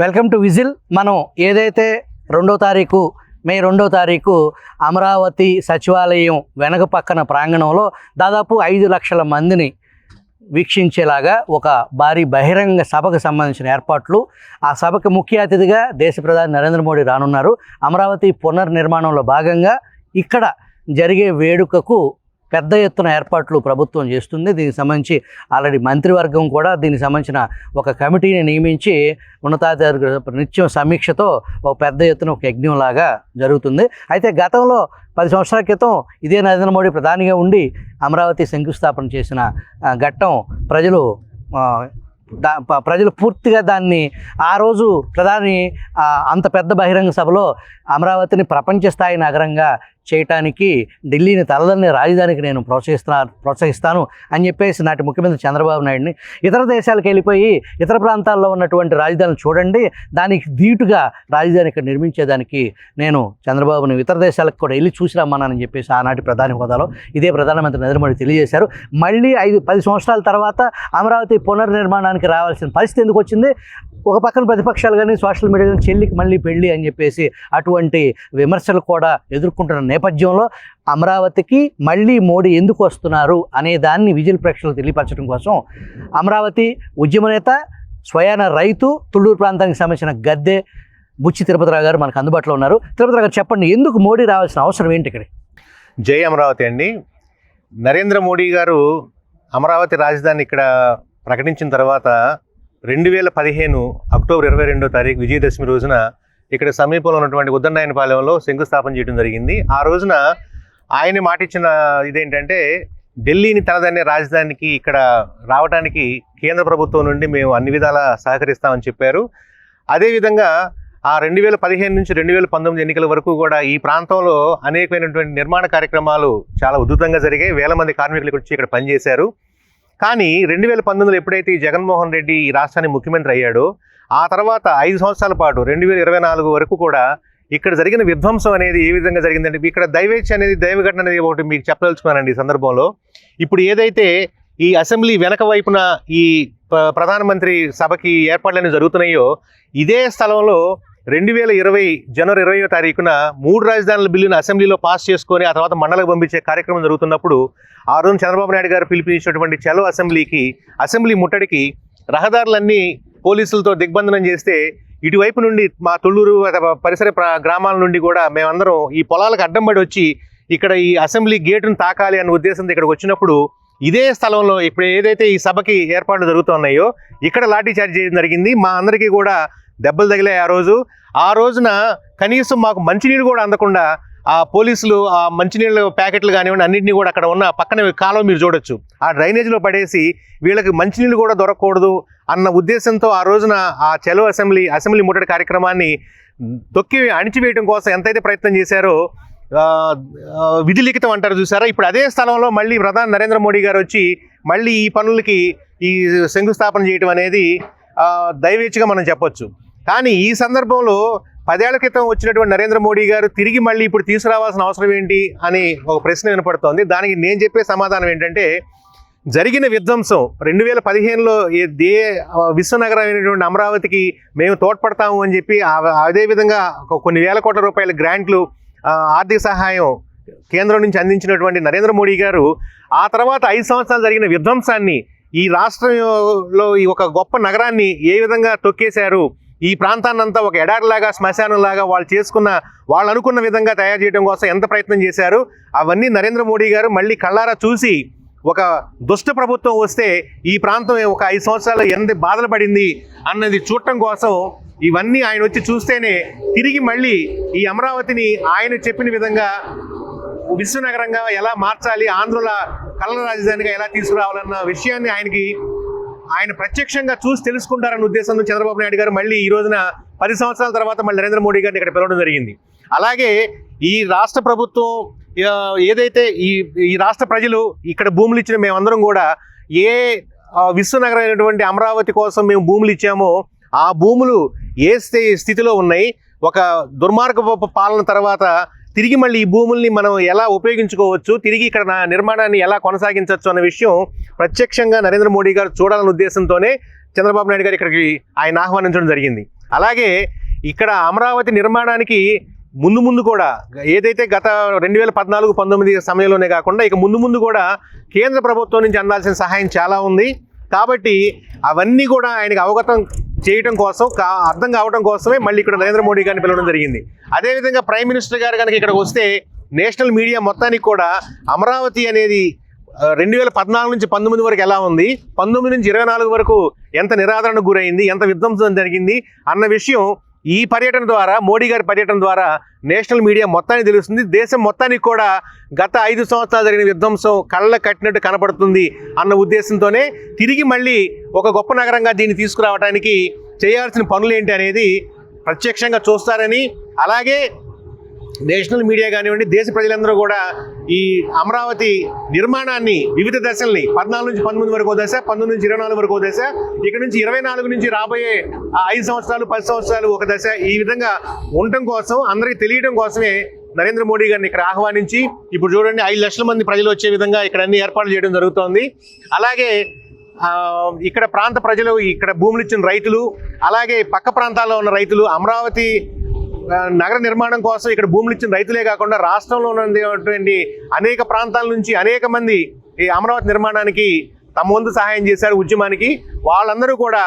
Welcome to whistle. మనం ఏదైతే 2వ తారీఖు మే 2వ తారీఖు అమరావతి సచివాలయం వెనక పక్కన ప్రాంగణంలో దాదాపు 5 లక్షల మందిని వీక్షించేలాగా ఒక భారీ బహిరంగ సభకు సంబంధించిన ఏర్పాట్లు. ఆ సభకు ముఖ్య అతిథిగా దేశ ప్రధాని నరేంద్ర మోడీ రానున్నారు. అమరావతి పునర్నిర్మాణంలో భాగంగా ఇక్కడ జరిగే వేడుకకు పెద్ద ఎత్తున ఏర్పాట్లు ప్రభుత్వం చేస్తుంది. దీనికి సంబంధించి ఆల్రెడీ మంత్రివర్గం కూడా దీనికి సంబంధించిన ఒక కమిటీని నియమించి ఉన్నతాధికారుల నిత్యం సమీక్షతో ఒక పెద్ద ఎత్తున ఒక యజ్ఞంలాగా జరుగుతుంది. అయితే గతంలో 10 సంవత్సరాల క్రితం ఇదే నరేంద్ర మోడీ ప్రధానిగా ఉండి అమరావతి శంకుస్థాపన చేసిన ఘట్టం ప్రజలు పూర్తిగా దాన్ని ఆ రోజు ప్రధాని అంత పెద్ద బహిరంగ సభలో అమరావతిని ప్రపంచ స్థాయి నగరంగా చేయటానికి ఢిల్లీని తలదన్ని రాజధానికి నేను ప్రోత్సహిస్తాను అని చెప్పేసి నాటి ముఖ్యమంత్రి చంద్రబాబు నాయుడిని ఇతర దేశాలకు వెళ్ళిపోయి ఇతర ప్రాంతాల్లో ఉన్నటువంటి రాజధానులు చూడండి, దానికి ధీటుగా రాజధాని ఇక్కడ నిర్మించేదానికి నేను చంద్రబాబుని ఇతర దేశాలకు కూడా వెళ్ళి చూసి రమ్మన్నానని చెప్పేసి ఆనాటి ప్రధాని హోదాలో ఇదే ప్రధానమంత్రి నరేంద్ర మోడీ తెలియజేశారు. మళ్ళీ 10 సంవత్సరాల తర్వాత అమరావతి పునర్నిర్మాణానికి రావాల్సిన పరిస్థితి ఎందుకు వచ్చింది? ఒక పక్కన ప్రతిపక్షాలు కానీ సోషల్ మీడియా కానీ చెల్లికి మళ్ళీ పెళ్ళి అని చెప్పేసి అటువంటి విమర్శలు కూడా ఎదుర్కొంటున్న నేపథ్యంలో అమరావతికి మళ్ళీ మోడీ ఎందుకు వస్తున్నారు అనే దాన్ని విజిల్ ప్రేక్షకులకు తెలియపరచడం కోసం అమరావతి ఉద్యమ నేత, స్వయాన రైతు, తుళ్ళూరు ప్రాంతానికి సంబంధించిన గద్దె బుచ్చి తిరుపతిరావు గారు మనకు అందుబాటులో ఉన్నారు. తిరుపతిరావు గారు, చెప్పండి, ఎందుకు మోడీ రావాల్సిన అవసరం ఏంటి ఇక్కడ? జై అమరావతి అండి. నరేంద్ర మోడీ గారు అమరావతి రాజధాని ఇక్కడ ప్రకటించిన తర్వాత 2015 అక్టోబర్ 22వ తారీఖు విజయదశమి రోజున ఇక్కడ సమీపంలో ఉన్నటువంటి ఉద్దండాయనపాలెంలో శంకుస్థాపన చేయడం జరిగింది. ఆ రోజున ఆయన మాటిచ్చిన ఇదేంటంటే ఢిల్లీని తనదన్నే రాజధానికి ఇక్కడ రావడానికి కేంద్ర ప్రభుత్వం నుండి మేము అన్ని విధాలా సహకరిస్తామని చెప్పారు. అదేవిధంగా ఆ 2015 నుంచి 2019 ఎన్నికల వరకు కూడా ఈ ప్రాంతంలో అనేకమైనటువంటి నిర్మాణ కార్యక్రమాలు చాలా ఉధృతంగా జరిగాయి. వేల మంది కార్మికులు వచ్చి ఇక్కడ పనిచేశారు. కానీ 2019లో ఎప్పుడైతే ఈ జగన్మోహన్ రెడ్డి ఈ రాష్ట్రానికి ముఖ్యమంత్రి అయ్యాడో ఆ తర్వాత 5 సంవత్సరాల పాటు 2024 వరకు కూడా ఇక్కడ జరిగిన విధ్వంసం అనేది ఏ విధంగా జరిగిందంటే, ఇక్కడ దైవేచ్ఛ అనేది దైవఘటన అనేది ఒకటి మీకు చెప్పదలుచుకున్నానండి. ఈ సందర్భంలో ఇప్పుడు ఏదైతే ఈ అసెంబ్లీ వెనక వైపున ఈ ప్రధానమంత్రి సభకి ఏర్పాట్లన్నీ జరుగుతున్నాయో ఇదే స్థలంలో 2020 జనవరి 20వ తారీఖున 3 రాజధానుల బిల్లును అసెంబ్లీలో పాస్ చేసుకొని ఆ తర్వాత మండలికి పంపించే కార్యక్రమం జరుగుతున్నప్పుడు ఆ రోజు చంద్రబాబు నాయుడు గారు పిలుపునిచ్చినటువంటి చలో అసెంబ్లీ ముట్టడికి రహదారులన్నీ పోలీసులతో దిగ్బంధనం చేస్తే ఇటువైపు నుండి మా తుళ్ళూరు పరిసర గ్రామాల నుండి కూడా మేమందరం ఈ పొలాలకు అడ్డం పడి వచ్చి ఇక్కడ ఈ అసెంబ్లీ గేటును తాకాలి అన్న ఉద్దేశంతో ఇక్కడికి వచ్చినప్పుడు ఇదే స్థలంలో ఇప్పుడు ఏదైతే ఈ సభకి ఏర్పాట్లు జరుగుతున్నాయో ఇక్కడ లాఠీ చార్జ్ చేయడం జరిగింది. మా అందరికీ కూడా దెబ్బలు తగిలాయి. ఆ రోజున కనీసం మాకు మంచినీళ్ళు కూడా అందకుండా ఆ పోలీసులు ఆ మంచినీళ్ళ ప్యాకెట్లు కానివ్వండి అన్నింటినీ కూడా అక్కడ ఉన్న పక్కన కాలువ మీరు చూడొచ్చు ఆ డ్రైనేజ్లో పడేసి వీళ్ళకి మంచినీళ్ళు కూడా దొరకకూడదు అన్న ఉద్దేశంతో ఆ రోజున ఆ చలో అసెంబ్లీ ముట్టడి కార్యక్రమాన్ని తొక్కి అణిచివేయడం కోసం ఎంతైతే ప్రయత్నం చేశారో విధిలిఖితం అంటారు చూసారా, ఇప్పుడు అదే స్థలంలో మళ్ళీ ప్రధాని నరేంద్ర మోడీ గారు వచ్చి మళ్ళీ ఈ పనులకి ఈ శంకుస్థాపన చేయడం అనేది దైవేచ్ఛగా మనం చెప్పొచ్చు. కానీ ఈ సందర్భంలో 10 ఏళ్ల క్రితం వచ్చినటువంటి నరేంద్ర మోడీ గారు తిరిగి మళ్ళీ ఇప్పుడు తీసుకురావాల్సిన అవసరం ఏంటి అని ఒక ప్రశ్న వినపడుతోంది. దానికి నేను చెప్పే సమాధానం ఏంటంటే, జరిగిన విధ్వంసం 2015లో విశ్వనగరం అయినటువంటి అమరావతికి మేము తోడ్పడతాము అని చెప్పి అదేవిధంగా కొన్ని వేల కోట్ల రూపాయల గ్రాంట్లు ఆర్థిక సహాయం కేంద్రం నుంచి అందించినటువంటి నరేంద్ర మోడీ గారు ఆ తర్వాత 5 సంవత్సరాలు జరిగిన విధ్వంసాన్ని ఈ రాష్ట్రంలో ఈ ఒక గొప్ప నగరాన్ని ఏ విధంగా తొక్కేశారు, ఈ ప్రాంతాన్నంతా ఒక ఎడారిలాగా శ్మశానంలాగా వాళ్ళు అనుకున్న విధంగా తయారు చేయడం కోసం ఎంత ప్రయత్నం చేశారు, అవన్నీ నరేంద్ర మోడీ గారు మళ్ళీ కళ్ళారా చూసి ఒక దుష్ట ప్రభుత్వం వస్తే ఈ ప్రాంతం ఒక 5 సంవత్సరాలు ఎంత బాధలు పడింది అన్నది చూడటం కోసం ఇవన్నీ ఆయన వచ్చి చూస్తేనే తిరిగి మళ్ళీ ఈ అమరావతిని ఆయన చెప్పిన విధంగా విశ్వనగరంగా ఎలా మార్చాలి, ఆంధ్రుల కళల రాజధానిగా ఎలా తీసుకురావాలన్న విషయాన్ని ఆయన ప్రత్యక్షంగా చూసి తెలుసుకుంటారన్న ఉద్దేశంతో చంద్రబాబు నాయుడు గారు మళ్ళీ ఈ రోజున 10 సంవత్సరాల తర్వాత మళ్ళీ నరేంద్ర మోడీ గారిని ఇక్కడ పిలవడం జరిగింది. అలాగే ఈ రాష్ట్ర ప్రభుత్వం ఏదైతే ఈ రాష్ట్ర ప్రజలు ఇక్కడ భూములు ఇచ్చిన మేమందరం కూడా ఏ విశ్వనగరం అయినటువంటి అమరావతి కోసం మేము భూములు ఇచ్చామో ఆ భూములు ఏ స్థితిలో ఉన్నాయి, ఒక దుర్మార్గపు పాలన తర్వాత తిరిగి మళ్ళీ ఈ భూముల్ని మనం ఎలా ఉపయోగించుకోవచ్చు, తిరిగి ఇక్కడ నిర్మాణాన్ని ఎలా కొనసాగించవచ్చు అన్న విషయం ప్రత్యక్షంగా నరేంద్ర మోడీ గారు చూడాలనే ఉద్దేశంతోనే చంద్రబాబు నాయుడు గారు ఇక్కడికి ఆయన ఆహ్వానించడం జరిగింది. అలాగే ఇక్కడ అమరావతి నిర్మాణానికి ముందు కూడా ఏదైతే గత 2014-19 సమయంలోనే కాకుండా ఇక ముందు కూడా కేంద్ర ప్రభుత్వం నుంచి అందాల్సిన సహాయం చాలా ఉంది. కాబట్టి అవన్నీ కూడా ఆయనకు అవగతం చేయడం కోసం, అర్థం కావడం కోసమే మళ్ళీ ఇక్కడ నరేంద్ర మోడీ గారిని పిలవడం జరిగింది. అదేవిధంగా ప్రైమ్ మినిస్టర్ గారు కనుక ఇక్కడికి వస్తే నేషనల్ మీడియా మొత్తానికి కూడా అమరావతి అనేది 2014 నుంచి 19 వరకు ఎలా ఉంది, 19 నుంచి 24 వరకు ఎంత నిరాదరణకు గురైంది, ఎంత విధ్వంసం జరిగింది అన్న విషయం ఈ పర్యటన ద్వారా, మోడీ గారి పర్యటన ద్వారా నేషనల్ మీడియా మొత్తానికి తెలుస్తుంది. దేశం మొత్తానికి కూడా గత 5 సంవత్సరాలు జరిగిన విధ్వంసం కళ్ళ కట్టినట్టు కనపడుతుంది అన్న ఉద్దేశంతోనే తిరిగి మళ్ళీ ఒక గొప్ప నగరంగా దీన్ని తీసుకురావడానికి చేయాల్సిన పనులు ఏంటి అనేది ప్రత్యక్షంగా చూస్తారని, అలాగే నేషనల్ మీడియా కానివ్వండి, దేశ ప్రజలందరూ కూడా ఈ అమరావతి నిర్మాణాన్ని వివిధ దశల్ని 14 నుంచి 19 వరకు దశ, 19 నుంచి 24 వరకు దశ, ఇక్కడ నుంచి 24 నుంచి రాబోయే 5 సంవత్సరాలు 10 సంవత్సరాలు ఒక దశ, ఈ విధంగా ఉండటం కోసం, అందరికీ తెలియడం కోసమే నరేంద్ర మోడీ గారిని ఇక్కడ ఆహ్వానించి ఇప్పుడు చూడండి 5 లక్షల మంది ప్రజలు వచ్చే విధంగా ఇక్కడ అన్ని ఏర్పాట్లు చేయడం జరుగుతోంది. అలాగే ఇక్కడ ప్రాంత ప్రజలు, ఇక్కడ భూములు ఇచ్చిన రైతులు, అలాగే పక్క ప్రాంతాల్లో ఉన్న రైతులు, అమరావతి నగర నిర్మాణం కోసం ఇక్కడ భూములు ఇచ్చిన రైతులే కాకుండా రాష్ట్రంలో ఉన్నటువంటి అనేక ప్రాంతాల నుంచి అనేక మంది ఈ అమరావతి నిర్మాణానికి తమ వంతు సహాయం చేశారు ఉద్యమానికి. వాళ్ళందరూ కూడా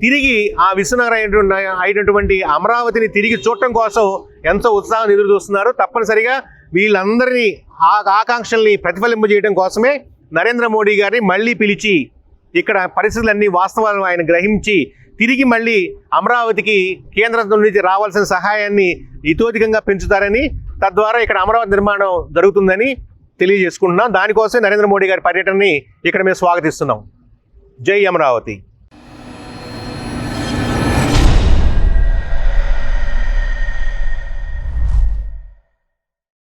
తిరిగి ఆ విశ్వనగరం అయినటువంటి అమరావతిని తిరిగి చూడటం కోసం ఎంతో ఉత్సాహం ఎదురు చూస్తున్నారు. తప్పనిసరిగా వీళ్ళందరినీ ఆ ఆకాంక్షల్ని ప్రతిఫలింపజేయడం కోసమే నరేంద్ర మోడీ గారిని మళ్ళీ పిలిచి ఇక్కడ పరిస్థితులన్నీ వాస్తవాలను ఆయన గ్రహించి తిరిగి మళ్ళీ అమరావతికి కేంద్రం నుంచి రావాల్సిన సహాయాన్ని ఇతోధికంగా పెంచుతారని, తద్వారా ఇక్కడ అమరావతి నిర్మాణం జరుగుతుందని తెలియజేసుకుంటున్నాం. దానికోసం నరేంద్ర మోడీ గారి పర్యటనని ఇక్కడ మేము స్వాగతిస్తున్నాం. జై అమరావతి.